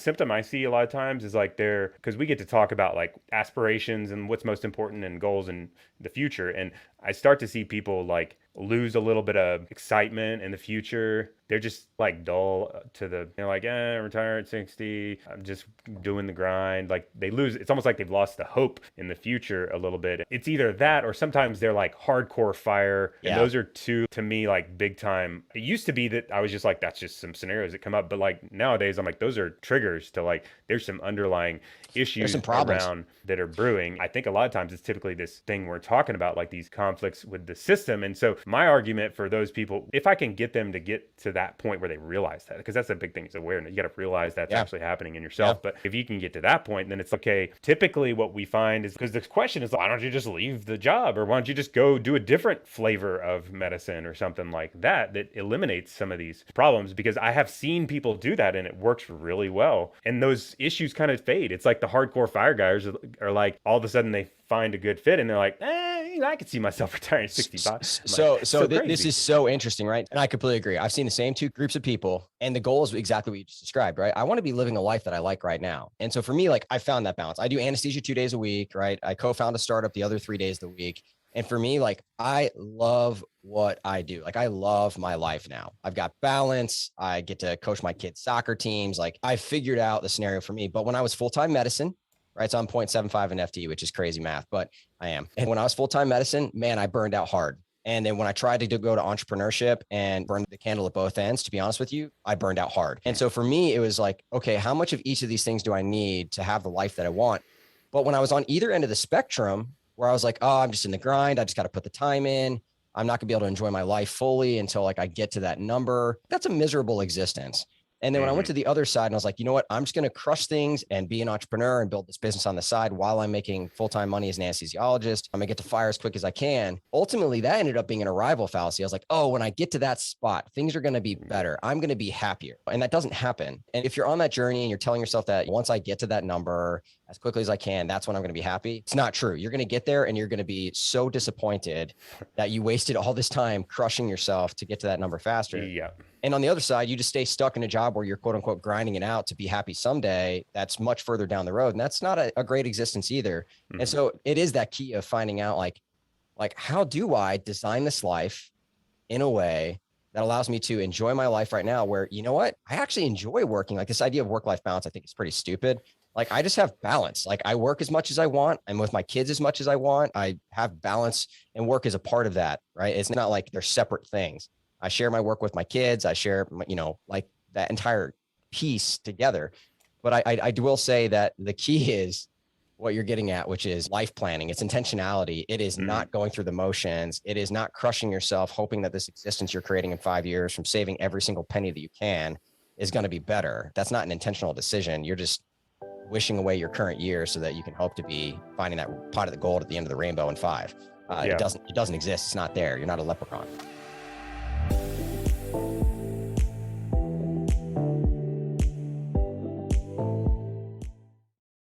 symptom I see a lot of times is like because we get to talk about like aspirations and what's most important and goals in the future. And I start to see people like lose a little bit of excitement in the future. They're just like dull to like, retire at 60. I'm just doing the grind. Like they lose, it's almost like they've lost the hope in the future a little bit. It's either that or sometimes they're like hardcore FIRE. And those are two, to me, like big time. It used to be that I was just like, that's just some scenarios that come up. But like nowadays, I'm like, those are triggers to like, there's some underlying issues around that are brewing. I think a lot of times it's typically this thing we're talking about, like these conflicts with the system. And so my argument for those people, if I can get them to get to that point where they realize that, because that's the big thing, is awareness. You got to realize that's actually happening in yourself. But if you can get to that point, then it's okay. Typically what we find is, because the question is, why don't you just leave the job, or why don't you just go do a different flavor of medicine or something like that eliminates some of these problems? Because I have seen people do that and it works really well, and those issues kind of fade. It's like the hardcore FIRE guys are like, all of a sudden they find a good fit and they're like, I could see myself retiring at 65. This is so interesting, right? And I completely agree. I've seen the same two groups of people, and the goal is exactly what you just described, right? I want to be living a life that I like right now. And so for me, like I found that balance. I do anesthesia 2 days a week, right? I co-found a startup the other 3 days of the week. And for me, like I love what I do. Like I love my life now. I've got balance. I get to coach my kids' soccer teams. Like I figured out the scenario for me. But when I was full-time medicine, right? So I'm 0.75 in FTE, which is crazy math, but I am. And when I was full-time medicine, man, I burned out hard. And then when I tried to go to entrepreneurship and burn the candle at both ends, to be honest with you, I burned out hard. And so for me, it was like, okay, how much of each of these things do I need to have the life that I want? But when I was on either end of the spectrum, where I was like, oh, I'm just in the grind, I just got to put the time in, I'm not gonna be able to enjoy my life fully until like I get to that number. That's a miserable existence. And then when I went to the other side and I was like, you know what, I'm just going to crush things and be an entrepreneur and build this business on the side while I'm making full-time money as an anesthesiologist. I'm going to get to FIRE as quick as I can. Ultimately, that ended up being an arrival fallacy. I was like, oh, when I get to that spot, things are going to be better. I'm going to be happier. And that doesn't happen. And if you're on that journey and you're telling yourself that once I get to that number as quickly as I can, that's when I'm going to be happy. It's not true. You're going to get there and you're going to be so disappointed that you wasted all this time crushing yourself to get to that number faster. Yeah. And on the other side, you just stay stuck in a job where you're quote unquote grinding it out to be happy someday. That's much further down the road. And that's not a great existence either. And so it is that key of finding out like, how do I design this life in a way that allows me to enjoy my life right now, where, you know what, I actually enjoy working. Like this idea of work-life balance, I think is pretty stupid. Like I just have balance. Like I work as much as I want. I'm with my kids as much as I want. I have balance, and work is a part of that, right? It's not like they're separate things. I share my work with my kids. I share, like that entire piece together. But I will say that the key is what you're getting at, which is life planning. It's intentionality. It is not going through the motions. It is not crushing yourself, hoping that this existence you're creating in 5 years from saving every single penny that you can is going to be better. That's not an intentional decision. You're just wishing away your current year so that you can hope to be finding that pot of the gold at the end of the rainbow in 5. It doesn't exist. It's not there. You're not a leprechaun.